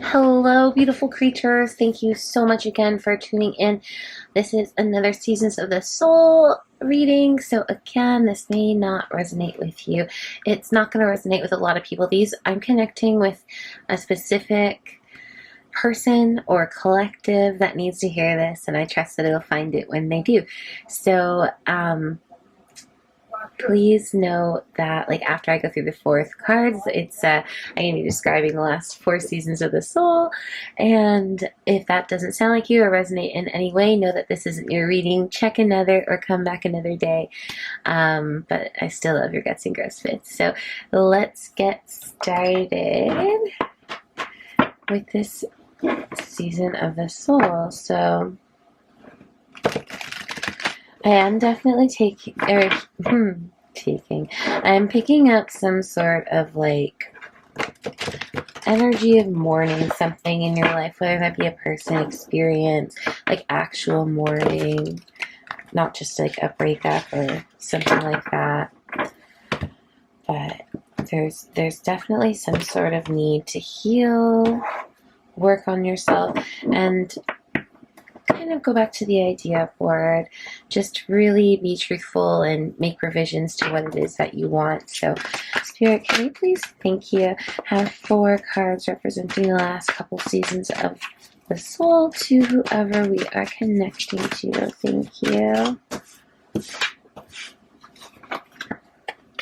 Hello, beautiful creatures. Thank you so much again for tuning in. This is another Seasons of the Soul reading. So, again, this may not resonate with you. It's not going to resonate with a lot of people. I'm connecting with a specific person or collective that needs to hear this, and I trust that it'll find it when they do. So, please know that like after I go through the fourth cards, it's I'm going to be describing the last four seasons of the soul, and if that doesn't sound like you or resonate in any way, know that this isn't your reading. Check another or come back another day. But I still love your guts and gross fits. So let's get started with this season of the soul. So I am definitely I'm picking up some sort of like energy of mourning something in your life, whether that be a person, experience, like actual mourning, not just like a breakup or something like that. But there's definitely some sort of need to heal, work on yourself, and kind of go back to the idea of word. Just really be truthful and make revisions to what it is that you want. So, Spirit, can you please, thank you, have four cards representing the last couple seasons of the soul to whoever we are connecting to. Thank you.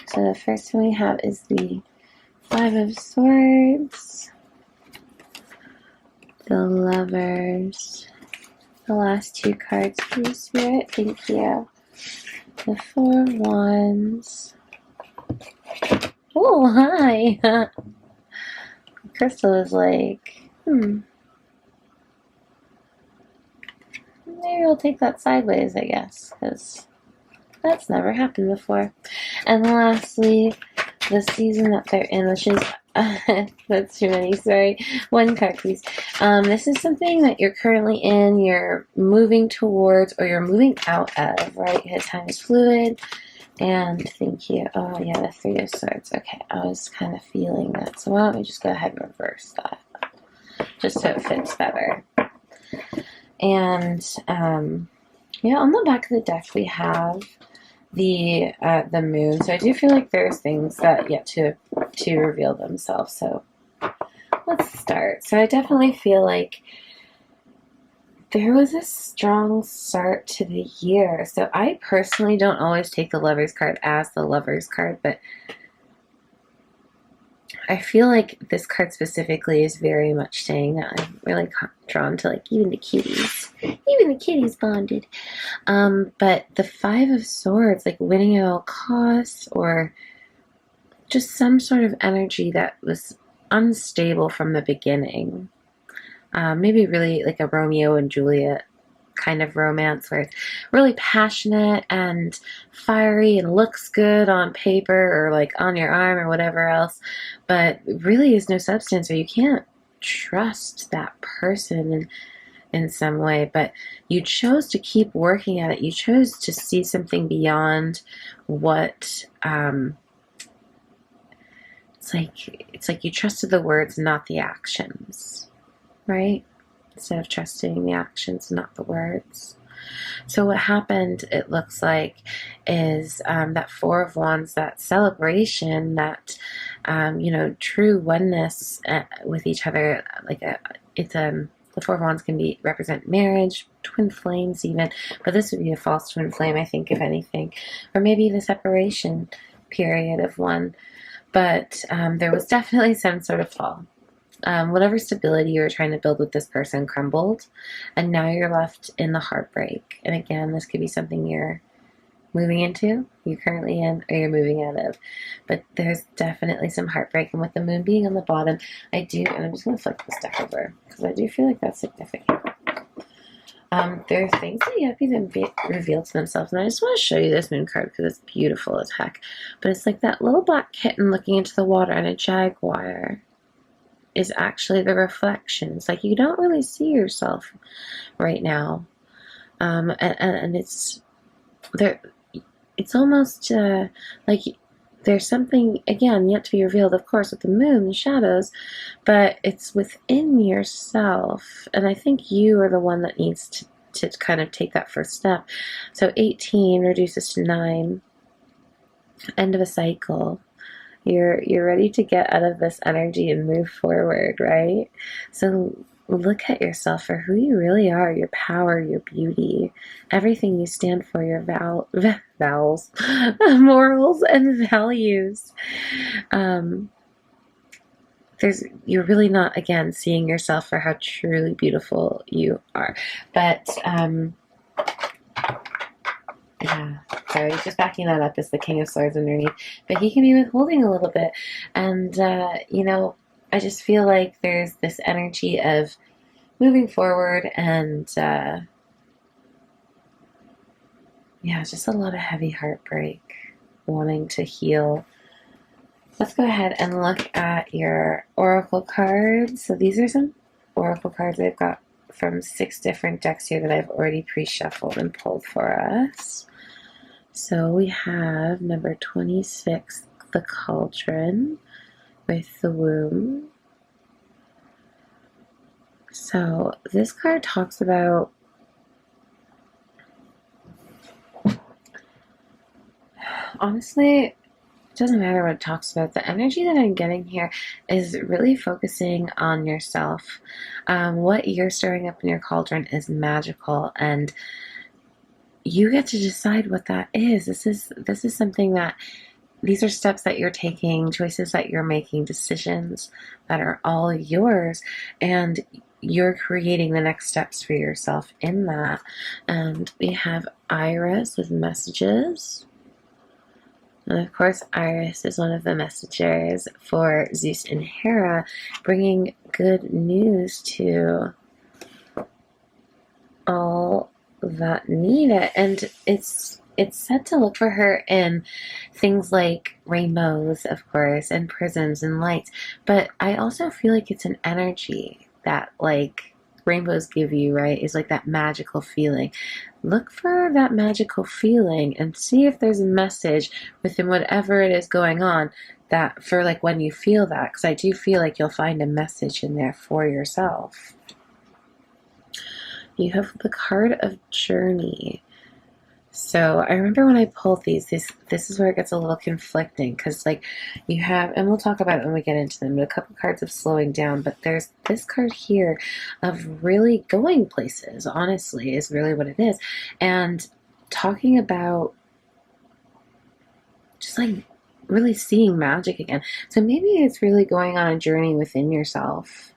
So the first one we have is the Five of Swords, the Lovers. The last two cards, please, Spirit. Thank you. The Four of Wands. Oh, hi. Crystal is like, maybe we'll take that sideways, I guess, because that's never happened before. And lastly, the season that they're in, which is that's too many, sorry. One card, please. This is something that you're currently in, you're moving towards, or you're moving out of, right? Time is fluid. And thank you. Oh, yeah, the Three of Swords. Okay, I was kind of feeling that. So why don't we just go ahead and reverse that, just so it fits better. And, yeah, on the back of the deck, we have the moon. So I do feel like there's things that yet to reveal themselves. So let's start. So I definitely feel like there was a strong start to the year. So I personally don't always take the Lover's card as the Lover's card, but I feel like this card specifically is very much saying that I'm really drawn to like even the kitties. Even the kitties bonded. But the Five of Swords, like winning at all costs, or just some sort of energy that was unstable from the beginning. Maybe really like a Romeo and Juliet kind of romance where it's really passionate and fiery and looks good on paper or like on your arm or whatever else, but really is no substance, or you can't trust that person in some way. But you chose to keep working at it. You chose to see something beyond what it's like you trusted the words, not the actions, right? Instead of trusting the actions, not the words. So what happened, it looks like, is that Four of Wands, that celebration, that true oneness with each other. Like the Four of Wands can represent marriage, twin flames even, but this would be a false twin flame, I think, if anything, or maybe the separation period of one. But there was definitely some sort of fall. Whatever stability you were trying to build with this person crumbled, and now you're left in the heartbreak. And again, this could be something you're moving into, you're currently in, or you're moving out of. But there's definitely some heartbreak, and with the moon being on the bottom, and I'm just going to flip this deck over, because I do feel like that's significant. There are things that yet be revealed to themselves, and I just want to show you this moon card because it's beautiful as heck. But it's like that little black kitten looking into the water, and a jaguar is actually the reflection. It's like you don't really see yourself right now, and it's there. It's almost like there's something, again, yet to be revealed, of course, with the moon, the shadows, but it's within yourself. And I think you are the one that needs to kind of take that first step. So 18 reduces to 9, end of a cycle. You're ready to get out of this energy and move forward, right? So look at yourself for who you really are, your power, your beauty, everything you stand for, your vows, morals and values. You're really not, again, seeing yourself for how truly beautiful you are. But yeah, sorry, just backing that up is the King of Swords underneath. But he can be withholding a little bit. And, I just feel like there's this energy of moving forward and, just a lot of heavy heartbreak, wanting to heal. Let's go ahead and look at your oracle cards. So these are some oracle cards I've got from 6 different decks here that I've already pre-shuffled and pulled for us. So we have number 26, the Cauldron, with the Womb. So this card talks about, honestly, it doesn't matter what it talks about. The energy that I'm getting here is really focusing on yourself. What you're stirring up in your cauldron is magical, and you get to decide what that is. This is something that, these are steps that you're taking, choices that you're making, decisions that are all yours, and you're creating the next steps for yourself in that. And we have Iris with messages. And of course, Iris is one of the messengers for Zeus and Hera, bringing good news to all that need it. And it's said to look for her in things like rainbows, of course, and prisms and lights. But I also feel like it's an energy that, like, rainbows give you, right? Is like that magical feeling. Look for that magical feeling and see if there's a message within whatever it is going on, that for, like, when you feel that, because I do feel like you'll find a message in there for yourself. You have the card of Journey. So I remember when I pulled these, this is where it gets a little conflicting, because, like, you have, and we'll talk about it when we get into them, but a couple cards of slowing down, but there's this card here of really going places, honestly, is really what it is. And talking about just, like, really seeing magic again. So maybe it's really going on a journey within yourself.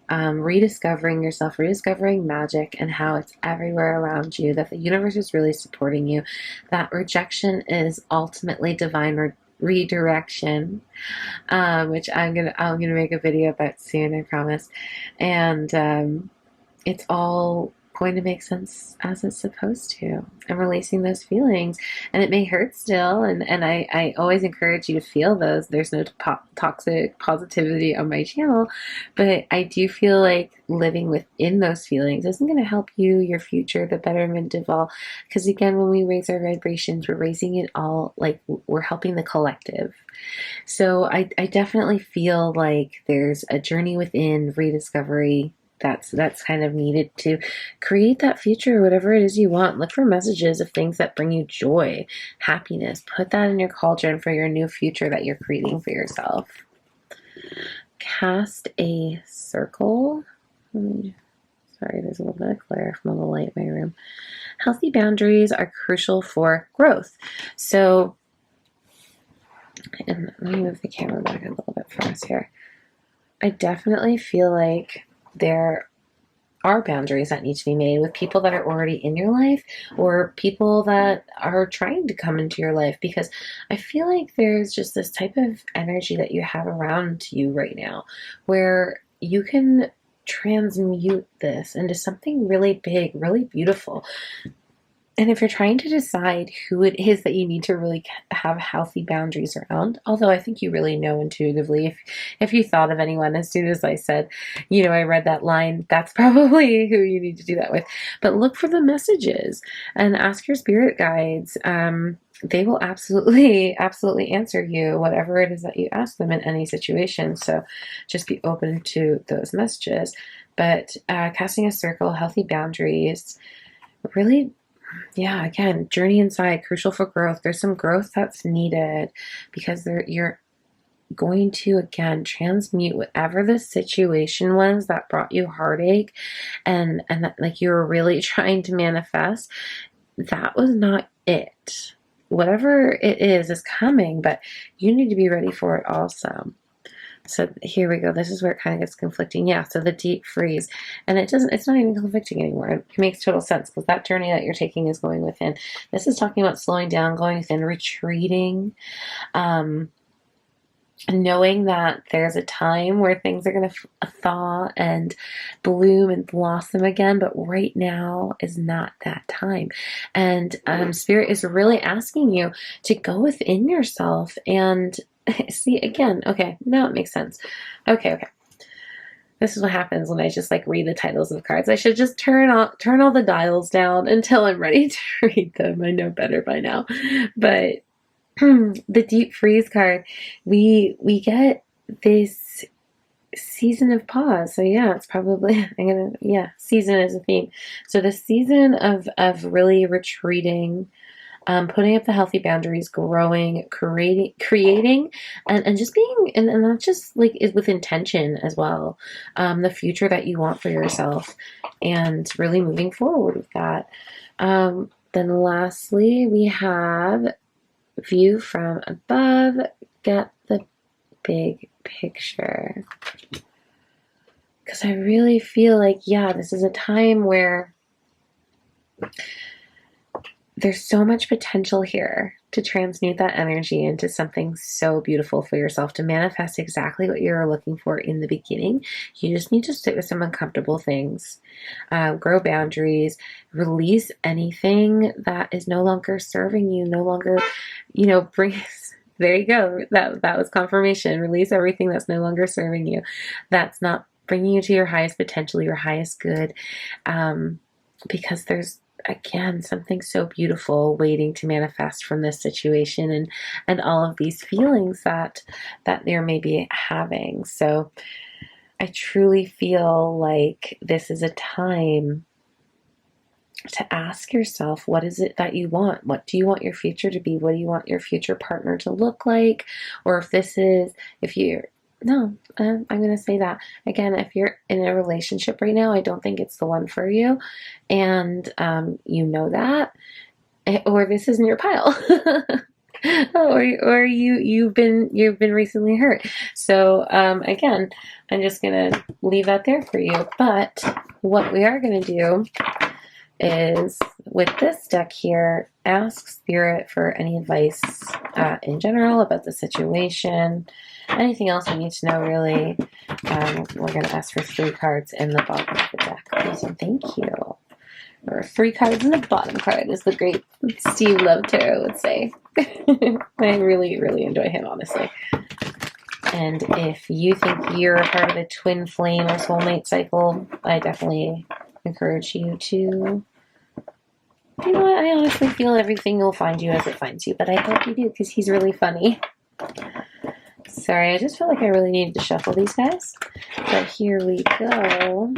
Rediscovering yourself, rediscovering magic and how it's everywhere around you, that the universe is really supporting you, that rejection is ultimately divine redirection, which I'm gonna make a video about soon, I promise. And it's all going to make sense as it's supposed to. I'm releasing those feelings, and it may hurt still, and I always encourage you to feel those. There's no toxic positivity on my channel, but I do feel like living within those feelings isn't going to help you, your future, the betterment of all, because again, when we raise our vibrations, we're raising it all, like, we're helping the collective. So I definitely feel like there's a journey within, rediscovery, that's kind of needed to create that future, whatever it is you want. Look for messages of things that bring you joy, happiness. Put that in your cauldron for your new future that you're creating for yourself. Cast a circle. Sorry, there's a little bit of glare from all the light in my room. Healthy boundaries are crucial for growth. So, and let me move the camera back a little bit for us here. I definitely feel like there are boundaries that need to be made with people that are already in your life, or people that are trying to come into your life, because I feel like there's just this type of energy that you have around you right now where you can transmute this into something really big, really beautiful. And if you're trying to decide who it is that you need to really have healthy boundaries around, although I think you really know intuitively, if you thought of anyone as soon as I said, I read that line, that's probably who you need to do that with. But look for the messages and ask your spirit guides. they will absolutely, absolutely answer you, whatever it is that you ask them in any situation. So just be open to those messages. But casting a circle, healthy boundaries, really, yeah, again, journey inside, crucial for growth. There's some growth that's needed because you're going to, again, transmute whatever the situation was that brought you heartache and that, like, you were really trying to manifest. That was not it. Whatever it is coming, but you need to be ready for it also. So here we go. This is where it kind of gets conflicting. Yeah, so the deep freeze. And it's not even conflicting anymore. It makes total sense because that journey that you're taking is going within. This is talking about slowing down, going within, retreating, knowing that there's a time where things are going to thaw and bloom and blossom again, but right now is not that time. And Spirit is really asking you to go within yourself and see again. Okay, now it makes sense. Okay. This is what happens when I just like read the titles of cards. I should just turn all the dials down until I'm ready to read them. I know better by now, but the deep freeze card, we get this season of pause. So yeah, it's probably season is a theme. So the season of really retreating, putting up the healthy boundaries, growing, creating, and just being, and not just like is with intention as well. The future that you want for yourself, and really moving forward with that. Then lastly, we have view from above, get the big picture. Because I really feel like, yeah, this is a time where there's so much potential here to transmute that energy into something so beautiful for yourself, to manifest exactly what you're looking for in the beginning. You just need to sit with some uncomfortable things, grow boundaries, release anything that is no longer serving you, no longer, there you go. That was confirmation. Release everything that's no longer serving you. That's not bringing you to your highest potential, your highest good, because there's, again, something so beautiful waiting to manifest from this situation and all of these feelings that there may be having. So I truly feel like this is a time to ask yourself, what is it that you want? What do you want your future to be? What do you want your future partner to look like? Or I'm going to say that again, if you're in a relationship right now, I don't think it's the one for you. And you know that, or this isn't your pile. or you've been recently hurt. So again, I'm just going to leave that there for you. But what we are going to do is, with this deck here, ask Spirit for any advice in general about the situation. Anything else you need to know, really. We're going to ask for 3 cards in the bottom of the deck, please and thank you. Or 3 cards in the bottom card, is the great Steve Love Tarot would say. I really, really enjoy him, honestly. And if you think you're a part of the twin flame or soulmate cycle, I definitely encourage you to, you know what, I honestly feel everything will find you as it finds you, but I hope you do, because he's really funny. Sorry, I just felt like I really needed to shuffle these guys, but here we go.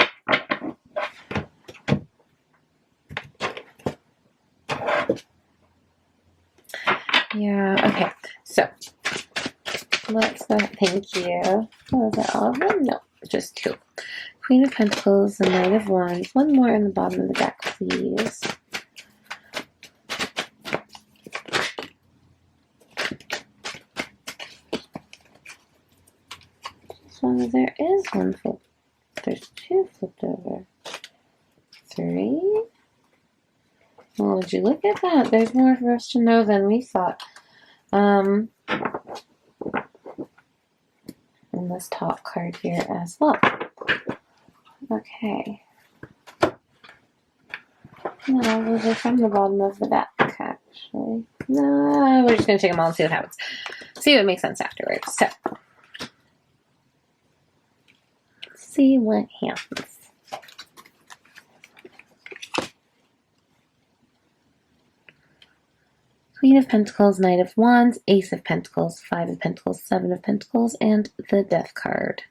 Yeah, okay, so let's go, thank you. Was that all of them? No, just 2. Queen of Pentacles, the Knight of Wands. One more in the bottom of the deck, please. So there is one flip. There's 2 flipped over. 3. Well, would you look at that? There's more for us to know than we thought. And this top card here as well. Okay. No, those are from the bottom of the deck, actually. No, we're just going to take them all and see what happens. See what makes sense afterwards. So, see what happens. Queen of Pentacles, Knight of Wands, Ace of Pentacles, Five of Pentacles, Seven of Pentacles, and the Death card.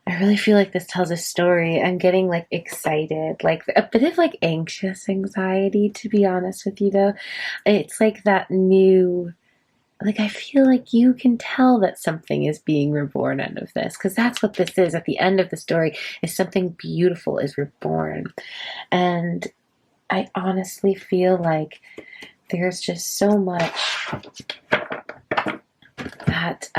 I really feel like this tells a story. I'm getting like excited, like a bit of like anxious anxiety, to be honest with you though. It's like that new, like I feel like you can tell that something is being reborn out of this, because that's what this is. At the end of the story is something beautiful is reborn. And I honestly feel like there's just so much that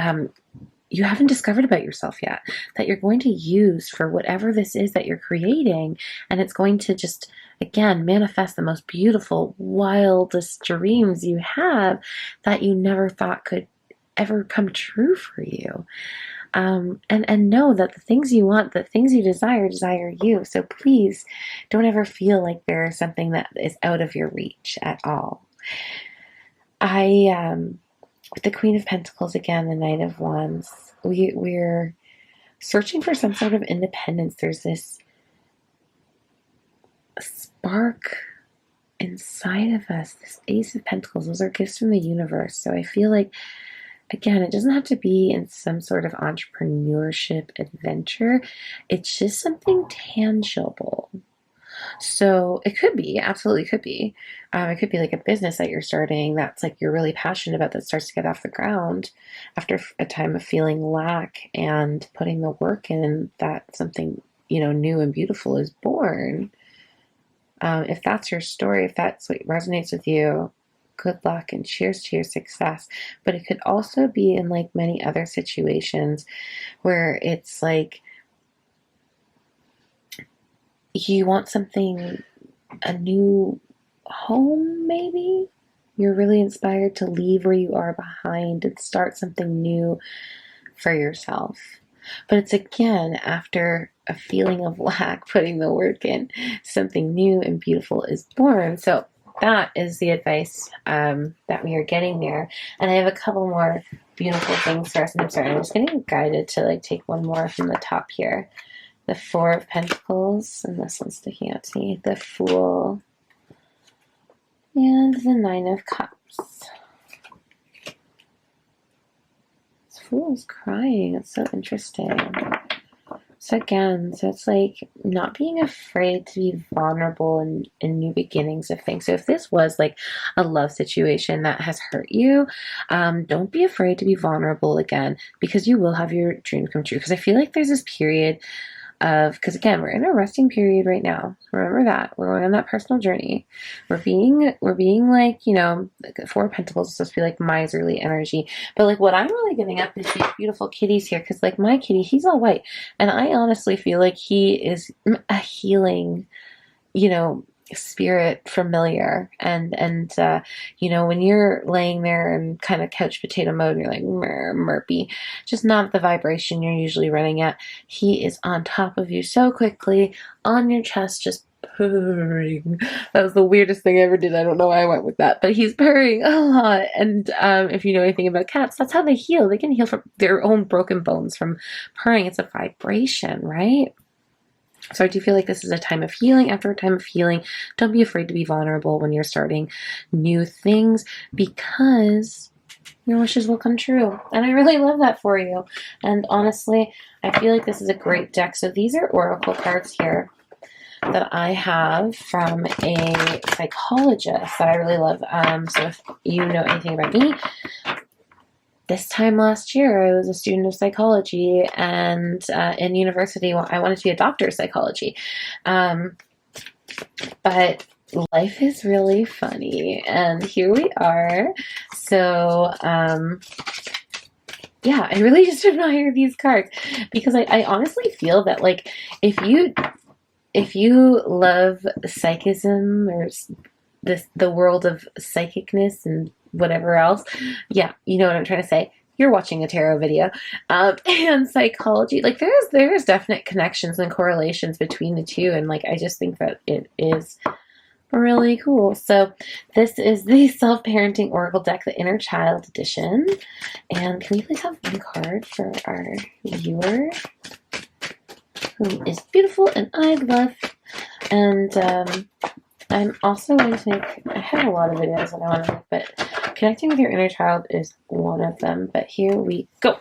you haven't discovered about yourself yet, that you're going to use for whatever this is that you're creating. And it's going to just, again, manifest the most beautiful, wildest dreams you have that you never thought could ever come true for you. And know that the things you want, the things you desire you. So please don't ever feel like there's something that is out of your reach at all. With the Queen of Pentacles again, the Knight of Wands, we're searching for some sort of independence. There's this spark inside of us, this Ace of Pentacles. Those are gifts from the universe. So I feel like, again, it doesn't have to be in some sort of entrepreneurship adventure. It's just something tangible. So it could be, absolutely could be. It could be like a business that you're starting that's like you're really passionate about, that starts to get off the ground after a time of feeling lack and putting the work in, that something, new and beautiful is born. If that's your story, if that's what resonates with you, good luck and cheers to your success. But it could also be in like many other situations where it's like you want something, a new home maybe. You're really inspired to leave where you are behind and start something new for yourself. But it's again, after a feeling of lack, putting the work in, something new and beautiful is born. So that is the advice that we are getting there. And I have a couple more beautiful things for us. And I'm just getting guided to like take one more from the top here. The Four of Pentacles, and this one's sticking out to me. The Fool, and the Nine of Cups. This Fool is crying. It's so interesting. So again, it's like not being afraid to be vulnerable in new beginnings of things. So if this was like a love situation that has hurt you, don't be afraid to be vulnerable again, because you will have your dreams come true. Because I feel like there's this period because again, we're in a resting period right now. Remember that. We're going on that personal journey. We're being like, Four of Pentacles is supposed to be like miserly energy. But like what I'm really giving up is these beautiful kitties here. Because like my kitty, he's all white. And I honestly feel like he is a healing, spirit familiar. And when you're laying there in kind of couch potato mode and you're like murpy, just not the vibration you're usually running at, he is on top of you so quickly, on your chest, just purring. That was the weirdest thing I ever did. I don't know why I went with that, but he's purring a lot. And if you know anything about cats, that's how they heal. They can heal from their own broken bones from purring. It's a vibration, right? So I do feel like this is a time of healing. After a time of healing, don't be afraid to be vulnerable when you're starting new things, because your wishes will come true. And I really love that for you. And honestly, I feel like this is a great deck. So these are oracle cards here that I have from a psychologist that I really love. So if you know anything about me, this time last year, I was a student of psychology, and in university, I wanted to be a doctor of psychology. But life is really funny, and here we are. So, yeah, I really just admire these cards, because I honestly feel that, like, if you love psychism or the world of psychicness and whatever else, yeah, you know what I'm trying to say. You're watching a tarot video, and psychology. Like there's definite connections and correlations between the two, and like I just think that it is really cool. So this is the Self-Parenting Oracle deck, the Inner Child Edition. And can we please have one card for our viewer, who is beautiful and I love? And I'm also going to make a have a lot of videos that I want to make, but connecting with your inner child is one of them. But here we go.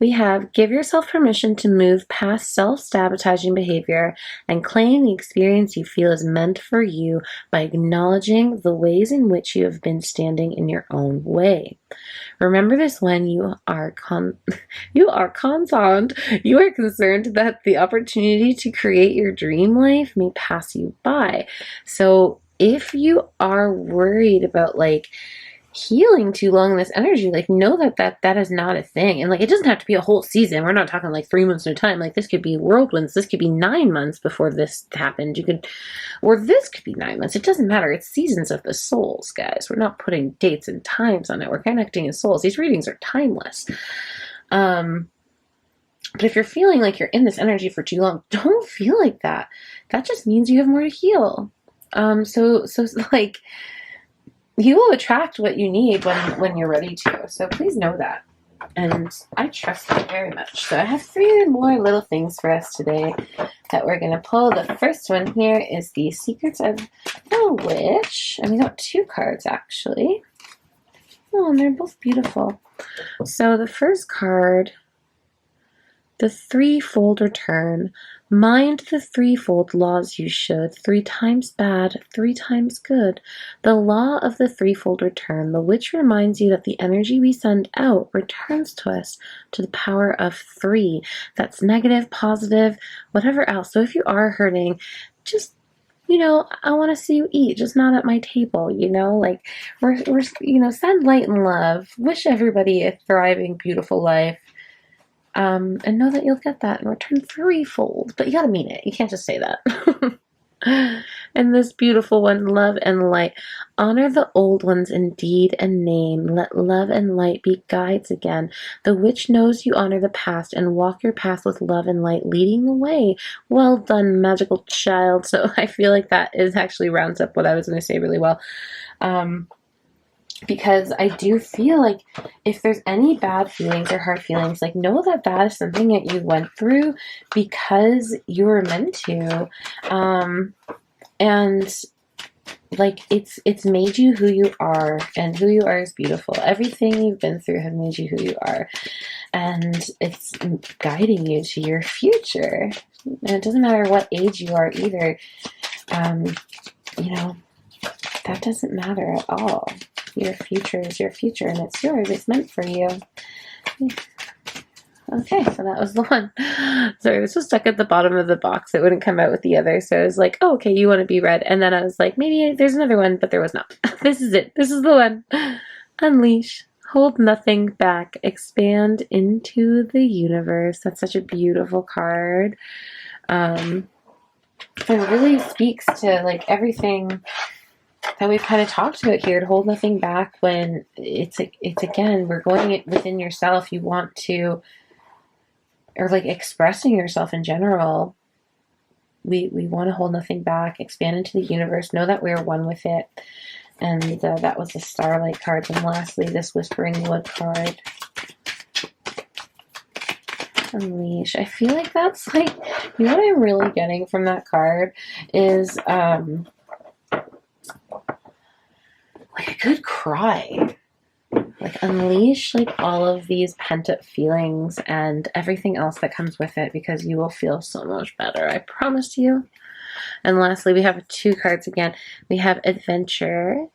We have, give yourself permission to move past self-sabotaging behavior and claim the experience you feel is meant for you by acknowledging the ways in which you have been standing in your own way. Remember this when you are concerned that the opportunity to create your dream life may pass you by. So if you are worried about healing too long in this energy, know that is not a thing. And it doesn't have to be a whole season. We're not talking 3 months at a time. This could be whirlwinds. This could be 9 months before this happened. Or this could be 9 months. It doesn't matter. It's seasons of the souls, guys. We're not putting dates and times on it. We're connecting in souls. These readings are timeless. But if you're feeling like you're in this energy for too long, don't feel like that. That just means you have more to heal. You will attract what you need when you're ready to. So please know that. And I trust you very much. So I have 3 more little things for us today that we're going to pull. The first one here is the Secrets of the Witch. And we got 2 cards, actually. Oh, and they're both beautiful. So the first card, the threefold return. Mind the threefold laws you should, 3 times bad, 3 times good. The law of the threefold return, the witch reminds you that the energy we send out returns to us to the power of 3. That's negative, positive, whatever else. So if you are hurting, just I want to see you eat, just not at my table, we're send light and love, wish everybody a thriving, beautiful life. And know that you'll get that in return threefold. But you gotta mean it. You can't just say that. And this beautiful one, love and light. Honor the old ones in deed and name. Let love and light be guides again. The witch knows you honor the past and walk your path with love and light leading the way. Well done, magical child. So I feel like that is actually rounds up what I was going to say really well. Because I do feel like if there's any bad feelings or hard feelings, know that that is something that you went through because you were meant to. And it's made you who you are, and who you are is beautiful. Everything you've been through has made you who you are, and it's guiding you to your future. And it doesn't matter what age you are either. That doesn't matter at all. Your future is your future, and it's yours. It's meant for you. Okay, so that was the one. Sorry, this was stuck at the bottom of the box. It wouldn't come out with the other. So I was like, oh, okay, you want to be read. And then I was like, maybe there's another one, but there was not. This is it. This is the one. Unleash. Hold nothing back. Expand into the universe. That's such a beautiful card. It really speaks to everything that we've kind of talked about here, to hold nothing back when it's again, we're going within yourself. You want to, or expressing yourself in general. We want to hold nothing back, expand into the universe, know that we're one with it. And that was the Starlight card. And lastly, this Whispering Wood card. Unleash. I feel like that's what I'm really getting from that card is a good cry. Unleash all of these pent up feelings and everything else that comes with it, because you will feel so much better. I promise you. And lastly, we have 2 cards again. We have Adventure.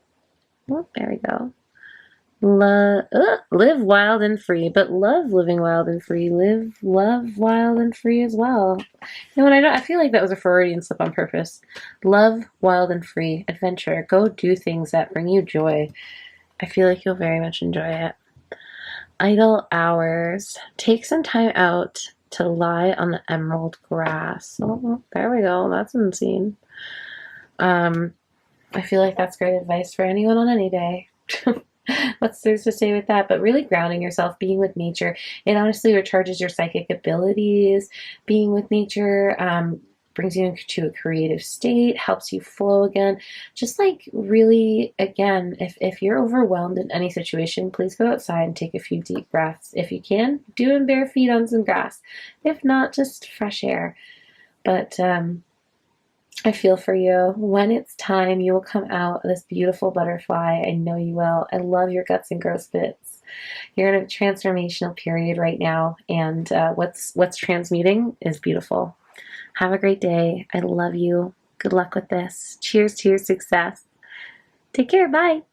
Oh, there we go. Live wild and free, but love living wild and free. Love wild and free as well. I feel like that was a Freudian slip on purpose. Love wild and free. Adventure. Go do things that bring you joy. I feel like you'll very much enjoy it. Idle hours. Take some time out to lie on the emerald grass. Oh, there we go. That's unseen. I feel like that's great advice for anyone on any day. What's there to say with that? But really grounding yourself, being with nature. It honestly recharges your psychic abilities. Being with nature brings you into a creative state, helps you flow again. Just really, again, if you're overwhelmed in any situation, please go outside and take a few deep breaths. If you can, do it in bare feet on some grass. If not, just fresh air. But I feel for you. When it's time, you will come out this beautiful butterfly. I know you will. I love your guts and growth bits. You're in a transformational period right now, and what's transmuting is beautiful. Have a great day. I love you. Good luck with this. Cheers to your success. Take care. Bye.